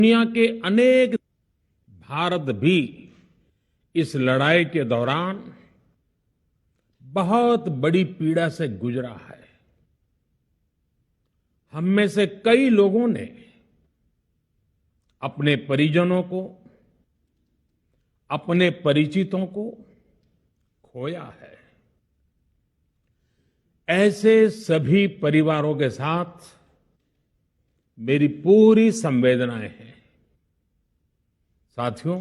दुनिया के अनेक भारत भी इस लड़ाई के दौरान बहुत बड़ी पीड़ा से गुजरा है। हम में से कई लोगों ने अपने परिजनों को, अपने परिचितों को खोया है। ऐसे सभी परिवारों के साथ मेरी पूरी संवेदनाएं हैं। साथियों,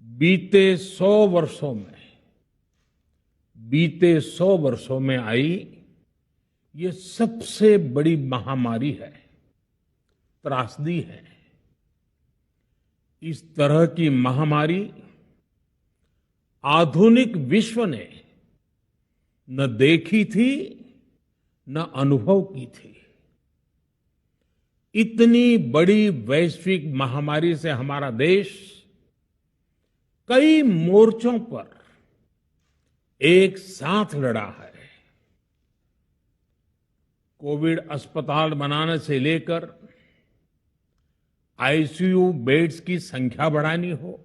बीते 100 वर्षों में आई ये सबसे बड़ी महामारी है, त्रासदी है। इस तरह की महामारी आधुनिक विश्व ने न देखी थी, न अनुभव की थी। इतनी बड़ी वैश्विक महामारी से हमारा देश कई मोर्चों पर एक साथ लड़ा है। कोविड अस्पताल बनाने से लेकर आईसीयू बेड्स की संख्या बढ़ानी हो,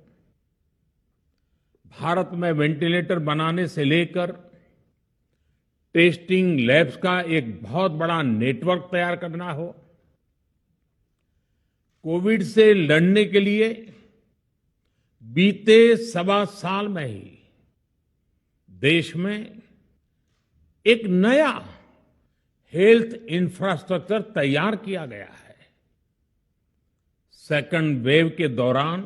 भारत में वेंटिलेटर बनाने से लेकर टेस्टिंग लैब्स का एक बहुत बड़ा नेटवर्क तैयार करना हो, कोविड से लड़ने के लिए बीते 1.25 साल में ही देश में एक नया हेल्थ इंफ्रास्ट्रक्चर तैयार किया गया है। सेकंड वेव के दौरान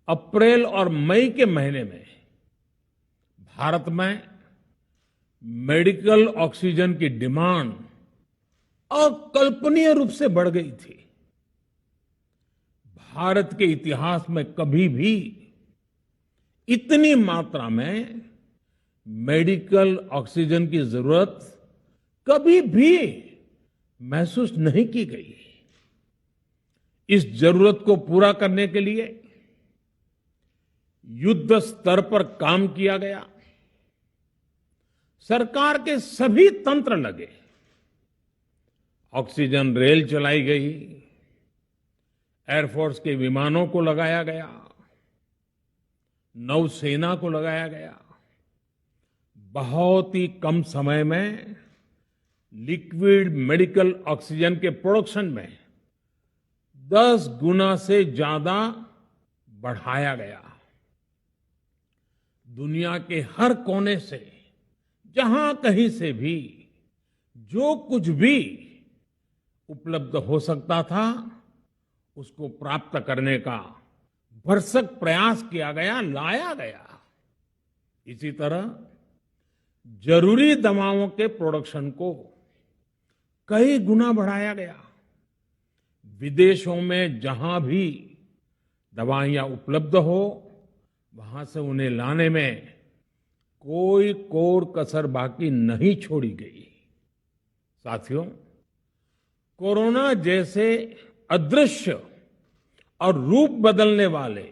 अप्रैल और मई के महीने में भारत में मेडिकल ऑक्सीजन की डिमांड अकल्पनीय रूप से बढ़ गई थी। भारत के इतिहास में कभी भी इतनी मात्रा में मेडिकल ऑक्सीजन की जरूरत कभी भी महसूस नहीं की गई। इस जरूरत को पूरा करने के लिए युद्ध स्तर पर काम किया गया। सरकार के सभी तंत्र लगे। ऑक्सीजन रेल चलाई गई, एयरफोर्स के विमानों को लगाया गया, नौसेना को लगाया गया। बहुत ही कम समय में लिक्विड मेडिकल ऑक्सीजन के प्रोडक्शन में 10 गुना से ज्यादा बढ़ाया गया। दुनिया के हर कोने से, जहां कहीं से भी जो कुछ भी उपलब्ध हो सकता था, उसको प्राप्त करने का भरसक प्रयास किया गया, लाया गया। इसी तरह जरूरी दवाओं के प्रोडक्शन को कई गुना बढ़ाया गया। विदेशों में जहां भी दवाइयां उपलब्ध हो, वहां से उन्हें लाने में कोई कोर कसर बाकी नहीं छोड़ी गई। साथियों, कोरोना जैसे अदृश्य और रूप बदलने वाले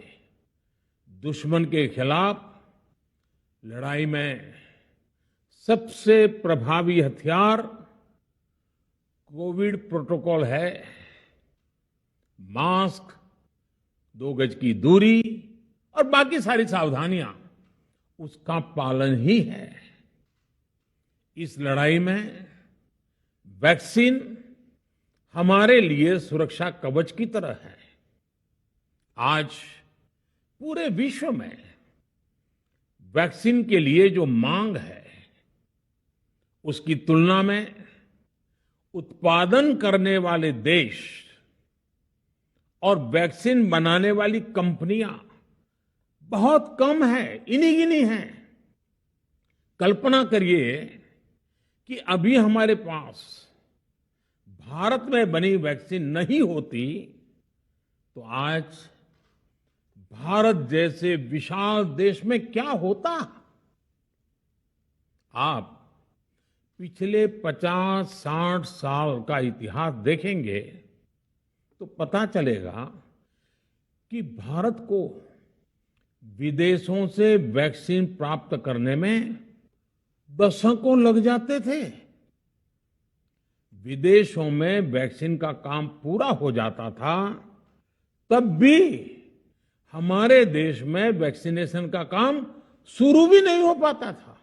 दुश्मन के खिलाफ लड़ाई में सबसे प्रभावी हथियार कोविड प्रोटोकॉल है। मास्क, 2 गज की दूरी और बाकी सारी सावधानियां, उसका पालन ही है। इस लड़ाई में वैक्सीन हमारे लिए सुरक्षा कवच की तरह है। आज पूरे विश्व में वैक्सीन के लिए जो मांग है, उसकी तुलना में उत्पादन करने वाले देश और वैक्सीन बनाने वाली कंपनियां बहुत कम है, इन्हीं गिनी हैं। कल्पना करिए कि अभी हमारे पास भारत में बनी वैक्सीन नहीं होती तो आज भारत जैसे विशाल देश में क्या होता। आप पिछले 50-60 साल का इतिहास देखेंगे तो पता चलेगा कि भारत को विदेशों से वैक्सीन प्राप्त करने में दशकों लग जाते थे। विदेशों में वैक्सीन का काम पूरा हो जाता था, तब भी हमारे देश में वैक्सीनेशन का काम शुरू भी नहीं हो पाता था।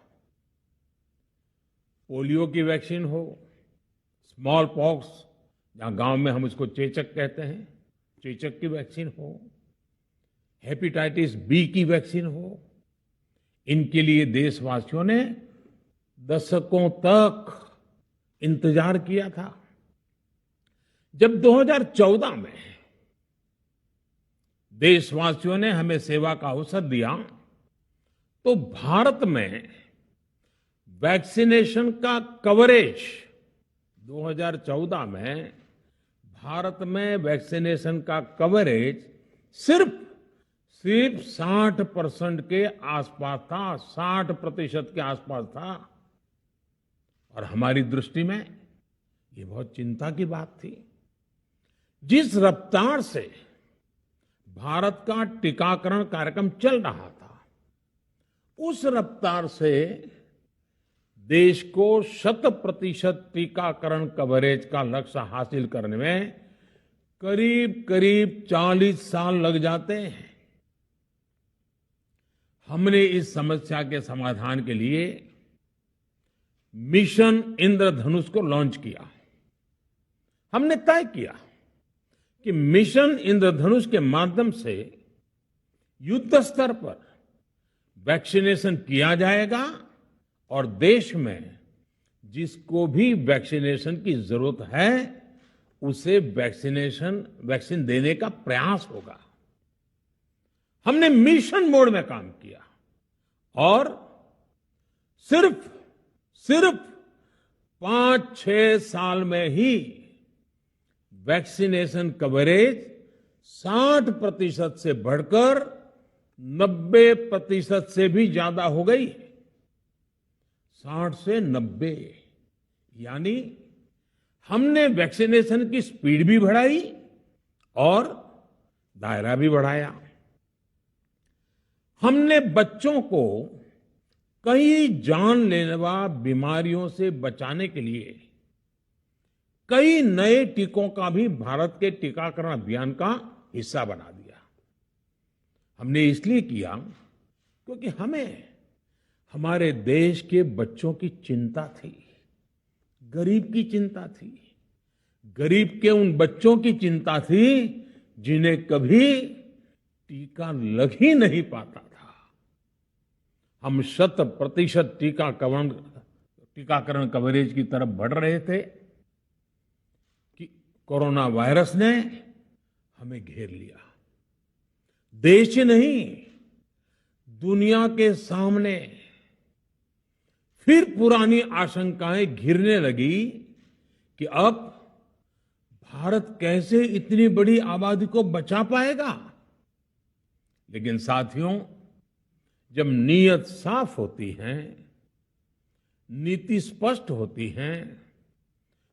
पोलियो की वैक्सीन हो, स्मॉल पॉक्स, जहां गांव में हम उसको चेचक कहते हैं, चेचक की वैक्सीन हो, हेपेटाइटिस बी की वैक्सीन हो, इनके लिए देशवासियों ने दशकों तक इंतजार किया था। जब 2014 में देशवासियों ने हमें सेवा का अवसर दिया, तो भारत में वैक्सीनेशन का कवरेज 2014 में भारत में वैक्सीनेशन का कवरेज सिर्फ 60% के आसपास था, 60% के आसपास था। और हमारी दृष्टि में ये बहुत चिंता की बात थी। जिस रफ्तार से भारत का टीकाकरण कार्यक्रम चल रहा था, उस रफ्तार से देश को 100% टीकाकरण कवरेज का लक्ष्य हासिल करने में करीब करीब 40 साल लग जाते हैं। हमने इस समस्या के समाधान के लिए मिशन इंद्रधनुष को लॉन्च किया। हमने तय किया कि मिशन इंद्रधनुष के माध्यम से युद्ध स्तर पर वैक्सीनेशन किया जाएगा और देश में जिसको भी वैक्सीनेशन की जरूरत है उसे वैक्सीन देने का प्रयास होगा। हमने मिशन मोड में काम किया और सिर्फ 5-6 साल में ही वैक्सीनेशन कवरेज 60% से बढ़कर 90% से भी ज्यादा हो गई। 60 से 90, यानी हमने वैक्सीनेशन की स्पीड भी बढ़ाई और दायरा भी बढ़ाया। हमने बच्चों को कई जानलेवा बीमारियों से बचाने के लिए कई नए टीकों का भी भारत के टीकाकरण अभियान का हिस्सा बना दिया। हमने इसलिए किया क्योंकि हमें हमारे देश के बच्चों की चिंता थी, गरीब की चिंता थी, गरीब के उन बच्चों की चिंता थी जिन्हें कभी टीका लग ही नहीं पाता था। हम 100% टीकाकरण कवरेज की तरफ बढ़ रहे थे कि कोरोना वायरस ने हमें घेर लिया। देश ही नहीं, दुनिया के सामने फिर पुरानी आशंकाएं घिरने लगी कि अब भारत कैसे इतनी बड़ी आबादी को बचा पाएगा। लेकिन साथियों, जब नीयत साफ होती है, नीति स्पष्ट होती है,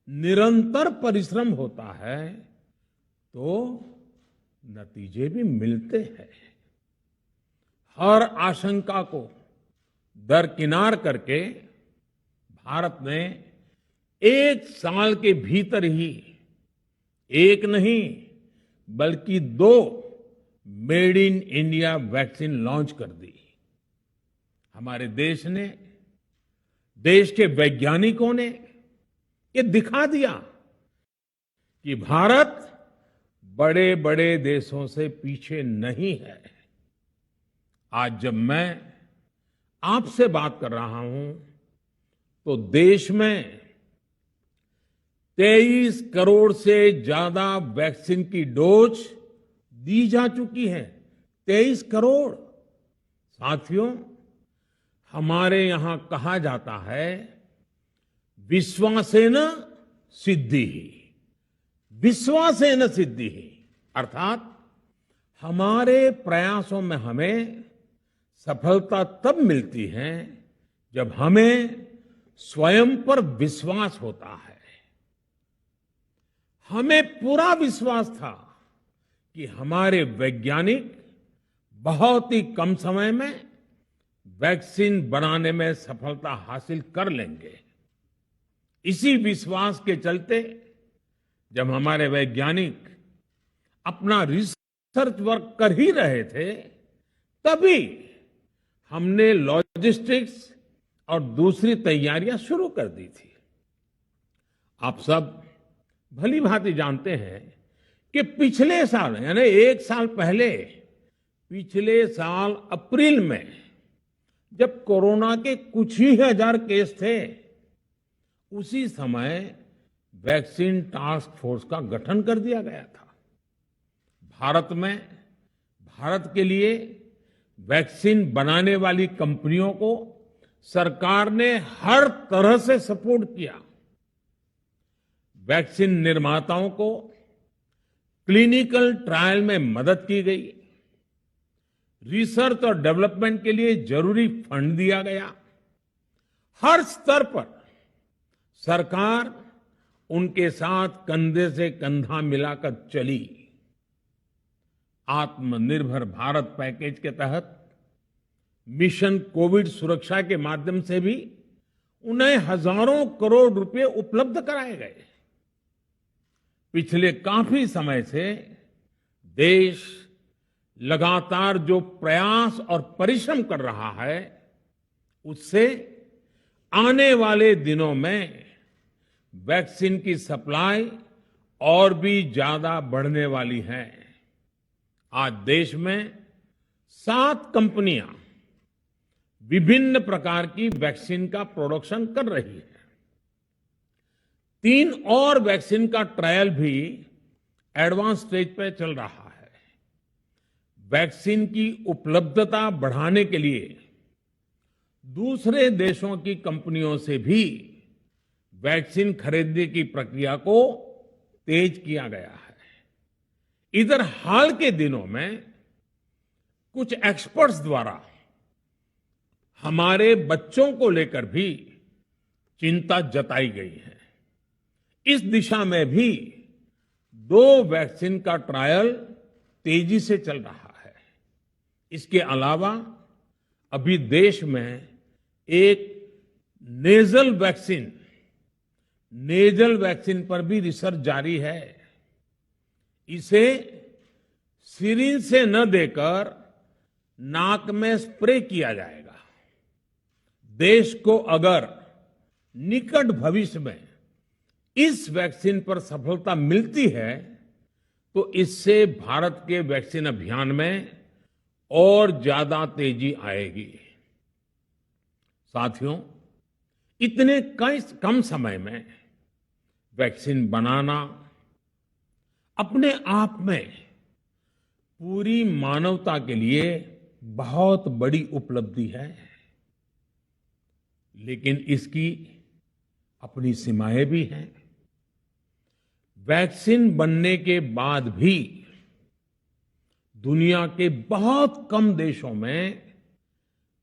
निरंतर परिश्रम होता है, तो नतीजे भी मिलते हैं। हर आशंका को दरकिनार करके भारत ने 1 साल के भीतर ही एक नहीं बल्कि 2 made in India vaccine launch कर दी। हमारे देश ने, देश के वैज्ञानिकों ने ये दिखा दिया कि भारत बड़े बड़े देशों से पीछे नहीं है। आज जब मैं आपसे बात कर रहा हूं तो देश में 23 करोड़ से ज्यादा वैक्सीन की डोज दी जा चुकी है। 23 करोड़। साथियों, हमारे यहां कहा जाता है, विश्वासेन सिद्धिः, विश्वासेन सिद्धिः, अर्थात हमारे प्रयासों में हमें सफलता तब मिलती है जब हमें स्वयं पर विश्वास होता है। हमें पूरा विश्वास था कि हमारे वैज्ञानिक बहुत ही कम समय में वैक्सीन बनाने में सफलता हासिल कर लेंगे। इसी विश्वास के चलते जब हमारे वैज्ञानिक अपना रिसर्च वर्क कर ही रहे थे, तभी हमने लॉजिस्टिक्स और दूसरी तैयारियां शुरू कर दी थी। आप सब भली भांति जानते हैं कि पिछले साल यानी एक साल पहले, पिछले साल अप्रैल में जब कोरोना के कुछ ही हजार केस थे, उसी समय वैक्सीन टास्क फोर्स का गठन कर दिया गया था। भारत के लिए वैक्सीन बनाने वाली कंपनियों को सरकार ने हर तरह से सपोर्ट किया। वैक्सीन निर्माताओं को क्लिनिकल ट्रायल में मदद की गई, रिसर्च और डेवलपमेंट के लिए जरूरी फंड दिया गया। हर स्तर पर सरकार उनके साथ कंधे से कंधा मिलाकर चली। आत्मनिर्भर भारत पैकेज के तहत मिशन कोविड सुरक्षा के माध्यम से भी उन्हें हजारों करोड़ रुपए उपलब्ध कराए गए। पिछले काफी समय से देश लगातार जो प्रयास और परिश्रम कर रहा है, उससे आने वाले दिनों में वैक्सीन की सप्लाई और भी ज्यादा बढ़ने वाली है। आज देश में 7 कंपनियां विभिन्न प्रकार की वैक्सीन का प्रोडक्शन कर रही है। 3 और वैक्सीन का ट्रायल भी एडवांस स्टेज पे चल रहा है। वैक्सीन की उपलब्धता बढ़ाने के लिए दूसरे देशों की कंपनियों से भी वैक्सीन खरीदने की प्रक्रिया को तेज किया गया है। इधर हाल के दिनों में कुछ एक्सपर्ट्स द्वारा हमारे बच्चों को लेकर भी चिंता जताई गई है। इस दिशा में भी 2 वैक्सीन का ट्रायल तेजी से चल रहा है। इसके अलावा अभी देश में एक नेजल वैक्सीन पर भी रिसर्च जारी है। इसे सिरिंज से न देकर नाक में स्प्रे किया जाएगा। देश को अगर निकट भविष्य में इस वैक्सीन पर सफलता मिलती है, तो इससे भारत के वैक्सीन अभियान में और ज्यादा तेजी आएगी। साथियों, इतने कम समय में वैक्सीन बनाना अपने आप में पूरी मानवता के लिए बहुत बड़ी उपलब्धि है, लेकिन इसकी अपनी सीमाएं भी हैं। वैक्सीन बनने के बाद भी दुनिया के बहुत कम देशों में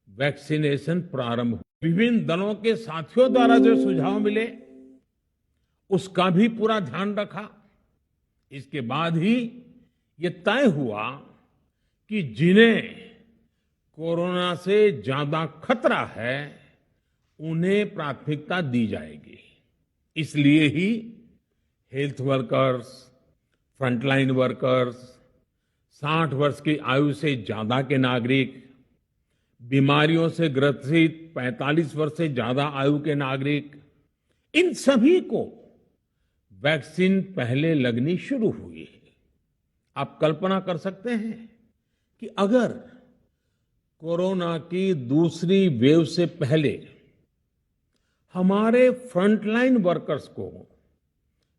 वैक्सीनेशन प्रारंभ हुआ। विभिन्न दलों के साथियों द्वारा जो सुझाव मिले, उसका भी पूरा ध्यान रखा। इसके बाद ही ये तय हुआ कि जिन्हें कोरोना से ज्यादा खतरा है, उन्हें प्राथमिकता दी जाएगी। इसलिए ही हेल्थ वर्कर्स, फ्रंटलाइन वर्कर्स, 60 वर्ष की आयु से ज्यादा के नागरिक, बीमारियों से ग्रसित 45 वर्ष से ज्यादा आयु के नागरिक, इन सभी को वैक्सीन पहले लगनी शुरू हुई है। आप कल्पना कर सकते हैं कि अगर कोरोना की दूसरी वेव से पहले हमारे फ्रंटलाइन वर्कर्स को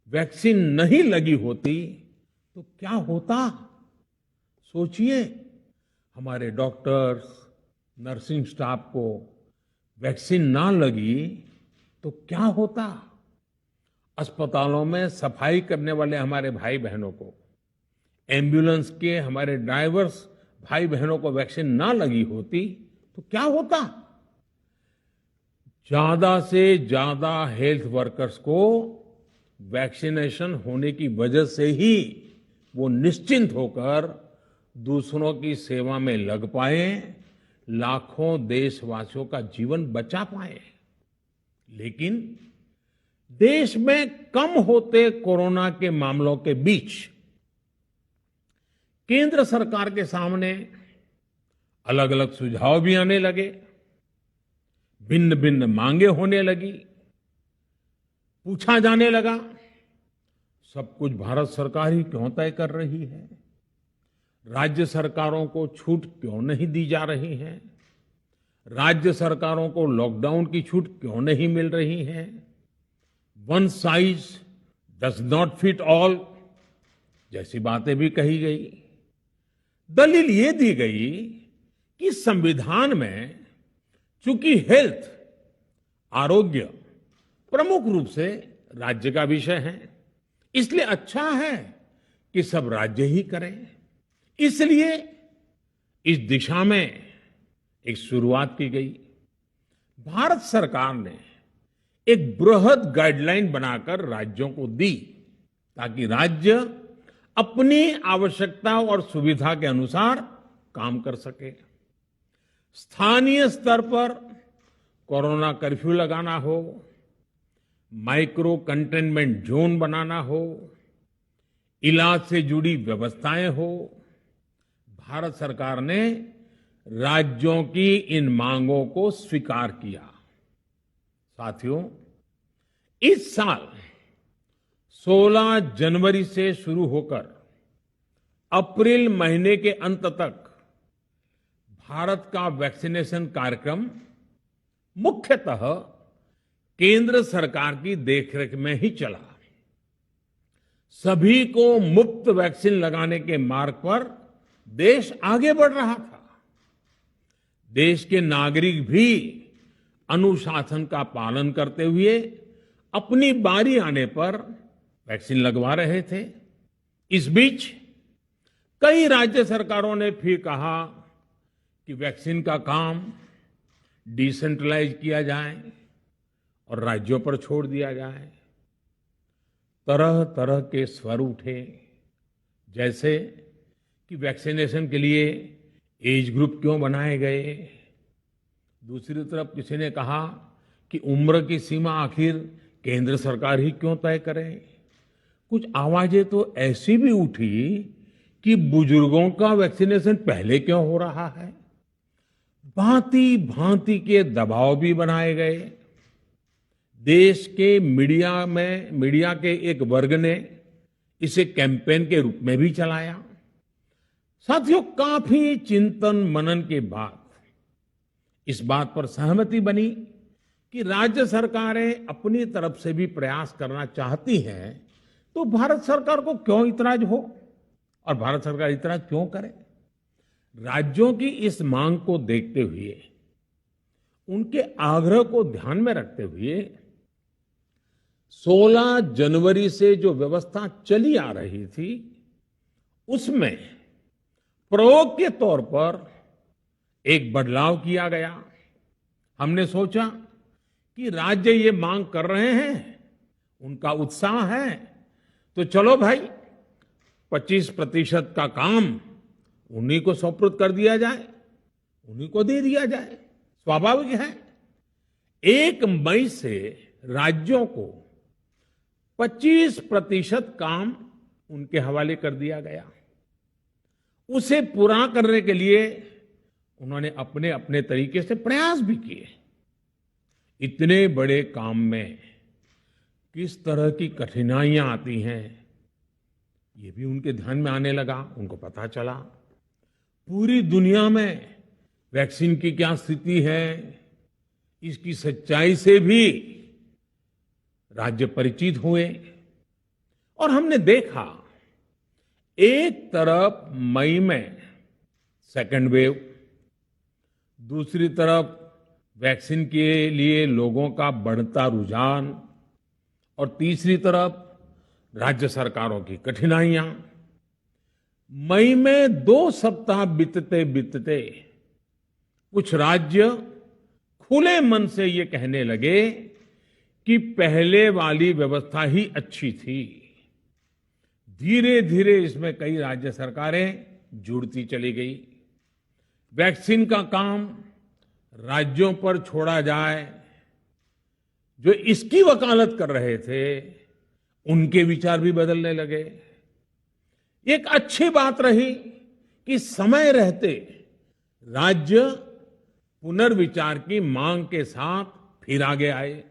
वैक्सीन नहीं लगी होती तो क्या होता? सोचिए, हमारे डॉक्टर्स, नर्सिंग स्टाफ को वैक्सीन ना लगी तो क्या होता? अस्पतालों में सफाई करने वाले हमारे भाई बहनों को, एम्बुलेंस के हमारे ड्राइवर्स भाई बहनों को वैक्सीन ना लगी होती तो क्या होता? ज्यादा से ज्यादा हेल्थ वर्कर्स को वैक्सीनेशन होने की वजह से ही वो निश्चिंत होकर दूसरों की सेवा में लग पाए, लाखों देशवासियों का जीवन बचा पाए। लेकिन देश में कम होते कोरोना के मामलों के बीच केंद्र सरकार के सामने अलग अलग सुझाव भी आने लगे, भिन्न भिन्न मांगे होने लगी, पूछा जाने लगा सब कुछ भारत सरकार ही क्यों तय कर रही है, राज्य सरकारों को छूट क्यों नहीं दी जा रही है, राज्य सरकारों को लॉकडाउन की छूट क्यों नहीं मिल रही है, one size does not fit all जैसी बातें भी कही गई। दलील ये दी गई कि संविधान में चूंकि हेल्थ, आरोग्य प्रमुख रूप से राज्य का विषय है, इसलिए अच्छा है कि सब राज्य ही करें। इसलिए इस दिशा में एक शुरुआत की गई। भारत सरकार ने एक बृहद गाइडलाइन बनाकर राज्यों को दी ताकि राज्य अपनी आवश्यकता और सुविधा के अनुसार काम कर सके। स्थानीय स्तर पर कोरोना कर्फ्यू लगाना हो, माइक्रो कंटेनमेंट जोन बनाना हो, इलाज से जुड़ी व्यवस्थाएं हो, भारत सरकार ने राज्यों की इन मांगों को स्वीकार किया। साथियों, इस साल 16 जनवरी से शुरू होकर अप्रैल महीने के अंत तक भारत का वैक्सीनेशन कार्यक्रम मुख्यतः केंद्र सरकार की देखरेख में ही चला। सभी को मुफ्त वैक्सीन लगाने के मार्ग पर देश आगे बढ़ रहा था। देश के नागरिक भी अनुशासन का पालन करते हुए अपनी बारी आने पर वैक्सीन लगवा रहे थे। इस बीच कई राज्य सरकारों ने फिर कहा कि वैक्सीन का काम डिसेंट्रलाइज किया जाए और राज्यों पर छोड़ दिया जाए। तरह तरह के स्वर उठे, जैसे कि वैक्सीनेशन के लिए एज ग्रुप क्यों बनाए गए। दूसरी तरफ किसी ने कहा कि उम्र की सीमा आखिर केंद्र सरकार ही क्यों तय करे। कुछ आवाजें तो ऐसी भी उठी कि बुजुर्गों का वैक्सीनेशन पहले क्यों हो रहा है। भांति भांति के दबाव भी बनाए गए। देश के मीडिया के एक वर्ग ने इसे कैंपेन के रूप में भी चलाया। साथियों, काफी चिंतन मनन के बाद इस बात पर सहमति बनी कि राज्य सरकारें अपनी तरफ से भी प्रयास करना चाहती हैं, तो भारत सरकार को क्यों इतराज हो और भारत सरकार इतराज क्यों करे। राज्यों की इस मांग को देखते हुए, उनके आग्रह को ध्यान में रखते हुए 16 जनवरी से जो व्यवस्था चली आ रही थी, उसमें प्रयोग के तौर पर एक बदलाव किया गया। हमने सोचा कि राज्य ये मांग कर रहे हैं, उनका उत्साह है, तो चलो भाई 25% का काम उन्हीं को सुपुर्द कर दिया जाए, उन्हीं को दे दिया जाए। स्वाभाविक है 1 मई से राज्यों को 25% काम उनके हवाले कर दिया गया। उसे पूरा करने के लिए उन्होंने अपने अपने तरीके से प्रयास भी किए। इतने बड़े काम में किस तरह की कठिनाइयां आती हैं, ये भी उनके ध्यान में आने लगा। उनको पता चला पूरी दुनिया में वैक्सीन की क्या स्थिति है, इसकी सच्चाई से भी राज्य परिचित हुए। और हमने देखा, एक तरफ मई में सेकेंड वेव, दूसरी तरफ वैक्सीन के लिए लोगों का बढ़ता रुझान, और तीसरी तरफ राज्य सरकारों की कठिनाइयां। मई में 2 सप्ताह बीतते बीतते कुछ राज्य खुले मन से ये कहने लगे कि पहले वाली व्यवस्था ही अच्छी थी। धीरे धीरे इसमें कई राज्य सरकारें जुड़ती चली गई। वैक्सीन का काम राज्यों पर छोड़ा जाए, जो इसकी वकालत कर रहे थे उनके विचार भी बदलने लगे। एक अच्छी बात रही कि समय रहते राज्य पुनर्विचार की मांग के साथ फिर आगे आए।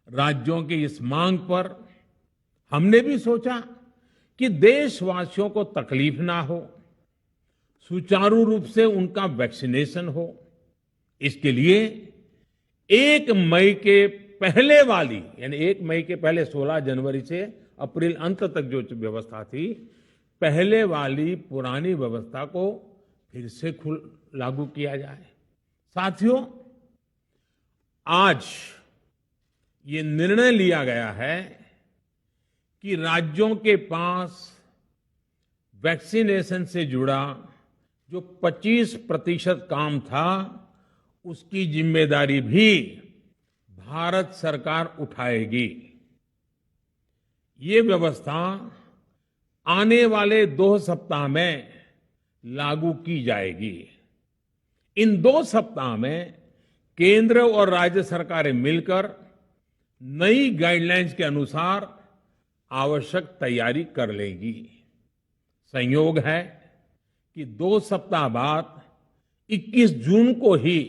राज्यों की इस मांग पर हमने भी सोचा कि देशवासियों को तकलीफ ना हो, सुचारू रूप से उनका वैक्सीनेशन हो। इसके लिए 1 मई के पहले वाली, यानी 1 मई के पहले 16 जनवरी से अप्रैल अंत तक जो व्यवस्था थी, पहले वाली पुरानी व्यवस्था को फिर से लागू किया जाए। साथियों, आज ये निर्णय लिया गया है कि राज्यों के पास वैक्सीनेशन से जुड़ा जो 25% काम था, उसकी जिम्मेदारी भी भारत सरकार उठाएगी। ये व्यवस्था आने वाले 2 सप्ताह में लागू की जाएगी। इन 2 सप्ताह में केंद्र और राज्य सरकारें मिलकर नई गाइडलाइंस के अनुसार आवश्यक तैयारी कर लेगी। संयोग है कि 2 सप्ताह बाद 21 जून को ही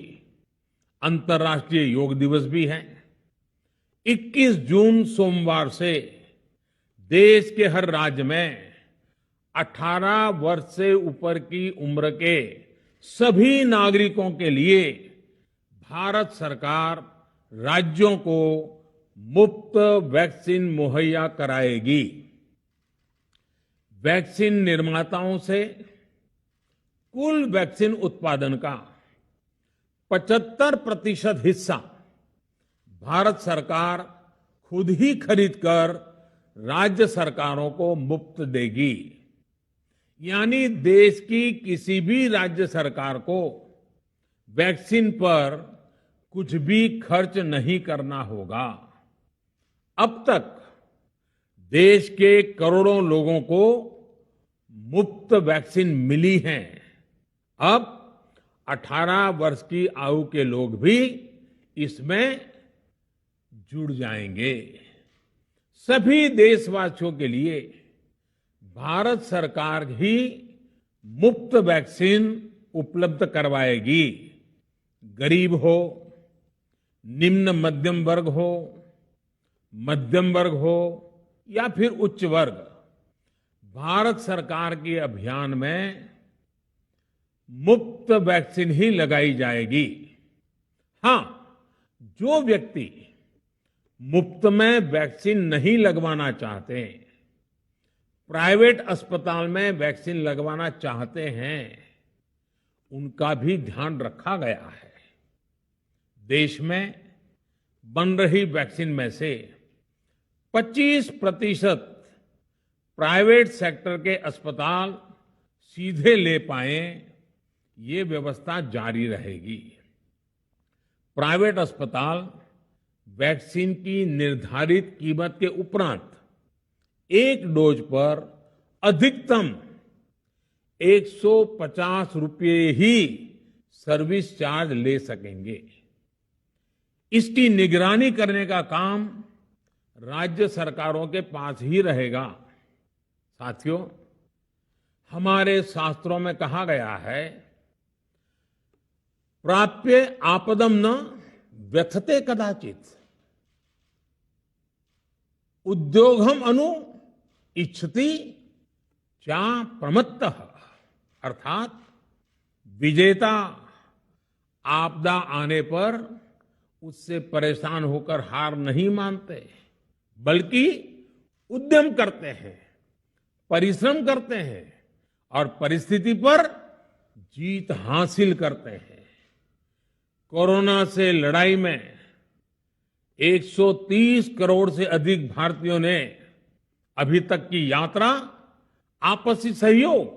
अंतर्राष्ट्रीय योग दिवस भी है। 21 जून सोमवार से देश के हर राज्य में 18 वर्ष से ऊपर की उम्र के सभी नागरिकों के लिए भारत सरकार राज्यों को मुफ्त वैक्सीन मुहैया कराएगी। वैक्सीन निर्माताओं से कुल वैक्सीन उत्पादन का 75% हिस्सा भारत सरकार खुद ही खरीदकर राज्य सरकारों को मुफ्त देगी। यानी देश की किसी भी राज्य सरकार को वैक्सीन पर कुछ भी खर्च नहीं करना होगा। अब तक देश के करोड़ों लोगों को मुफ्त वैक्सीन मिली है। अब 18 वर्ष की आयु के लोग भी इसमें जुड़ जाएंगे। सभी देशवासियों के लिए भारत सरकार ही मुफ्त वैक्सीन उपलब्ध करवाएगी। गरीब हो, निम्न मध्यम वर्ग हो, मध्यम वर्ग हो या फिर उच्च वर्ग, भारत सरकार के अभियान में मुफ्त वैक्सीन ही लगाई जाएगी। हां, जो व्यक्ति मुफ्त में वैक्सीन नहीं लगवाना चाहते, प्राइवेट अस्पताल में वैक्सीन लगवाना चाहते हैं, उनका भी ध्यान रखा गया है। देश में बन रही वैक्सीन में से 25% प्राइवेट सेक्टर के अस्पताल सीधे ले पाए, ये व्यवस्था जारी रहेगी। प्राइवेट अस्पताल वैक्सीन की निर्धारित कीमत के उपरांत एक डोज पर अधिकतम 150 रुपये ही सर्विस चार्ज ले सकेंगे। इसकी निगरानी करने का काम राज्य सरकारों के पास ही रहेगा। साथियों, हमारे शास्त्रों में कहा गया है, प्राप्य आपदम न व्यथते कदाचित, उद्योगम अनु इच्छति चा प्रमत्तः। अर्थात विजेता आपदा आने पर उससे परेशान होकर हार नहीं मानते, बल्कि उद्यम करते हैं, परिश्रम करते हैं और परिस्थिति पर जीत हासिल करते हैं। कोरोना से लड़ाई में 130 करोड़ से अधिक भारतीयों ने अभी तक की यात्रा आपसी सहयोग,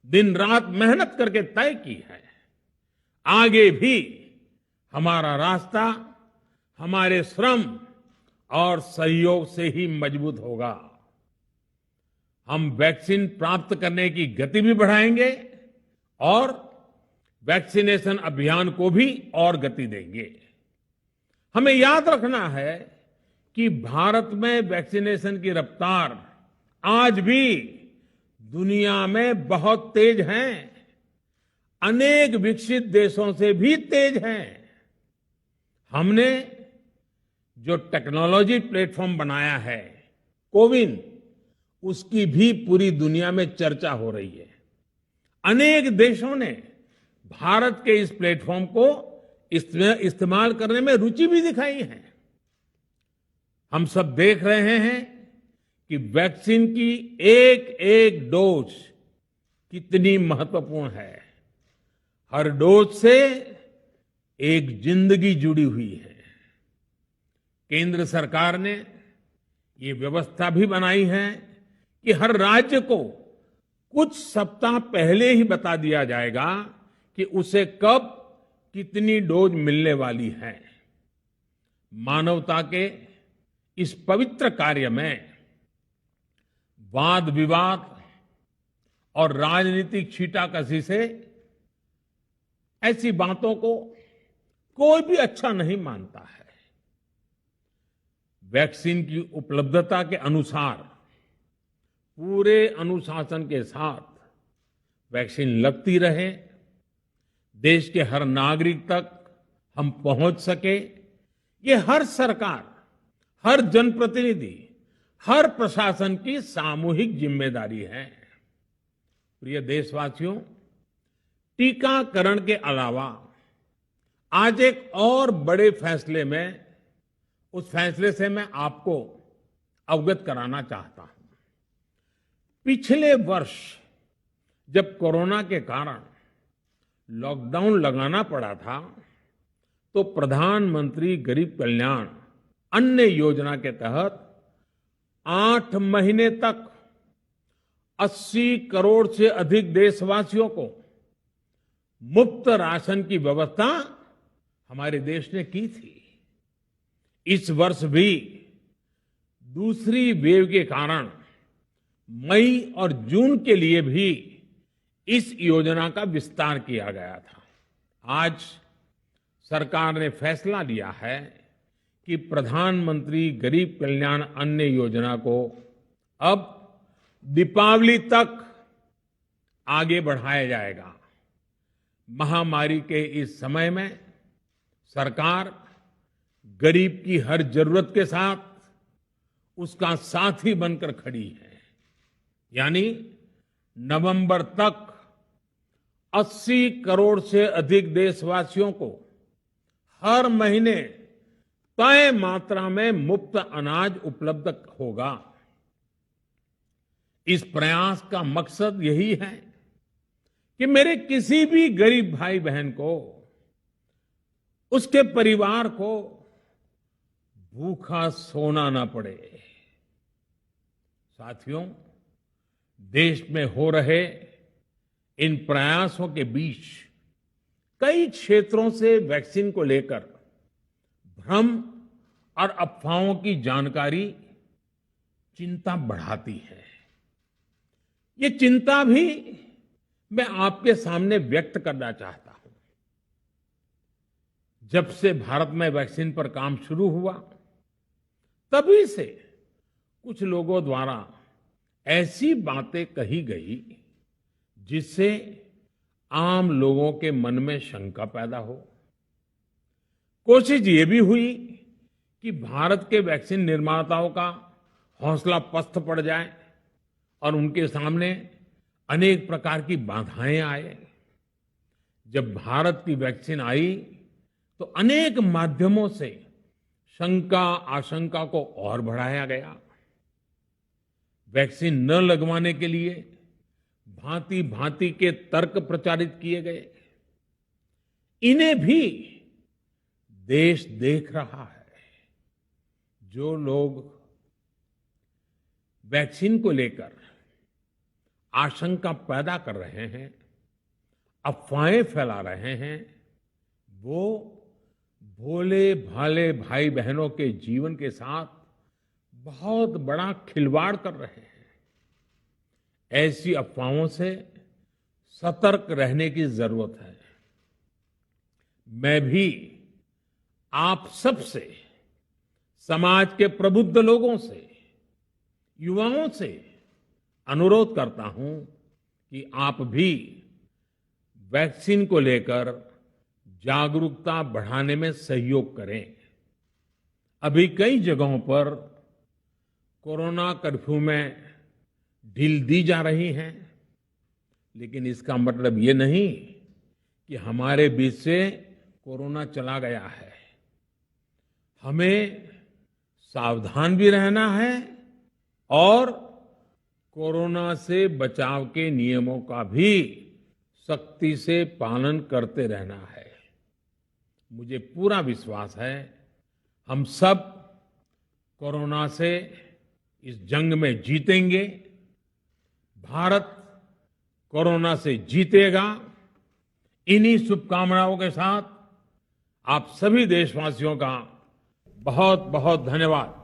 दिन रात मेहनत करके तय की है। आगे भी हमारा रास्ता हमारे श्रम और सहयोग से ही मजबूत होगा। हम वैक्सीन प्राप्त करने की गति भी बढ़ाएंगे और वैक्सीनेशन अभियान को भी और गति देंगे। हमें याद रखना है कि भारत में वैक्सीनेशन की रफ्तार आज भी दुनिया में बहुत तेज है, अनेक विकसित देशों से भी तेज है। हमने जो टेक्नोलॉजी प्लेटफॉर्म बनाया है कोविन, उसकी भी पूरी दुनिया में चर्चा हो रही है। अनेक देशों ने भारत के इस प्लेटफॉर्म को इस्तेमाल करने में रुचि भी दिखाई है। हम सब देख रहे हैं कि वैक्सीन की एक एक डोज कितनी महत्वपूर्ण है। हर डोज से एक जिंदगी जुड़ी हुई है। केंद्र सरकार ने ये व्यवस्था भी बनाई है कि हर राज्य को कुछ सप्ताह पहले ही बता दिया जाएगा कि उसे कब कितनी डोज मिलने वाली है। मानवता के इस पवित्र कार्य में वाद विवाद और राजनीतिक छींटाकशी से ऐसी बातों को कोई भी अच्छा नहीं मानता है। वैक्सीन की उपलब्धता के अनुसार पूरे अनुशासन के साथ वैक्सीन लगती रहे, देश के हर नागरिक तक हम पहुंच सके, ये हर सरकार, हर जनप्रतिनिधि, हर प्रशासन की सामूहिक जिम्मेदारी है। प्रिय देशवासियों, टीकाकरण के अलावा आज एक और बड़े फैसले में, उस फैसले से मैं आपको अवगत कराना चाहता हूं। पिछले वर्ष जब कोरोना के कारण लॉकडाउन लगाना पड़ा था, तो प्रधानमंत्री गरीब कल्याण अन्न योजना के तहत 8 महीने तक 80 करोड़ से अधिक देशवासियों को मुफ्त राशन की व्यवस्था हमारे देश ने की थी। इस वर्ष भी दूसरी वेव के कारण मई और जून के लिए भी इस योजना का विस्तार किया गया था। आज सरकार ने फैसला लिया है कि प्रधानमंत्री गरीब कल्याण अन्न योजना को अब दीपावली तक आगे बढ़ाया जाएगा। महामारी के इस समय में सरकार गरीब की हर जरूरत के साथ उसका साथी बनकर खड़ी है। यानी नवंबर तक 80 करोड़ से अधिक देशवासियों को हर महीने तय मात्रा में मुफ्त अनाज उपलब्ध होगा। इस प्रयास का मकसद यही है कि मेरे किसी भी गरीब भाई बहन को, उसके परिवार को भूखा सोना ना पड़े। साथियों, देश में हो रहे इन प्रयासों के बीच कई क्षेत्रों से वैक्सीन को लेकर भ्रम और अफवाहों की जानकारी चिंता बढ़ाती है। ये चिंता भी मैं आपके सामने व्यक्त करना चाहता हूं। जब से भारत में वैक्सीन पर काम शुरू हुआ, तभी से कुछ लोगों द्वारा ऐसी बातें कही गई जिससे आम लोगों के मन में शंका पैदा हो। कोशिश ये भी हुई कि भारत के वैक्सीन निर्माताओं का हौसला पस्त पड़ जाए और उनके सामने अनेक प्रकार की बाधाएं आए। जब भारत की वैक्सीन आई तो अनेक माध्यमों से शंका आशंका को और बढ़ाया गया। वैक्सीन न लगवाने के लिए भांति भांति के तर्क प्रचारित किए गए। इन्हें भी देश देख रहा है। जो लोग वैक्सीन को लेकर आशंका पैदा कर रहे हैं, अफवाहें फैला रहे हैं, वो भोले भाले भाई बहनों के जीवन के साथ बहुत बड़ा खिलवाड़ कर रहे हैं। ऐसी अफवाहों से सतर्क रहने की जरूरत है। मैं भी आप सबसे, समाज के प्रबुद्ध लोगों से, युवाओं से अनुरोध करता हूं कि आप भी वैक्सीन को लेकर जागरूकता बढ़ाने में सहयोग करें। अभी कई जगहों पर कोरोना कर्फ्यू में ढील दी जा रही है, लेकिन इसका मतलब ये नहीं कि हमारे बीच से कोरोना चला गया है। हमें सावधान भी रहना है और कोरोना से बचाव के नियमों का भी सख्ती से पालन करते रहना है। मुझे पूरा विश्वास है हम सब कोरोना से इस जंग में जीतेंगे। भारत कोरोना से जीतेगा। इन्हीं शुभकामनाओं के साथ आप सभी देशवासियों का बहुत बहुत धन्यवाद।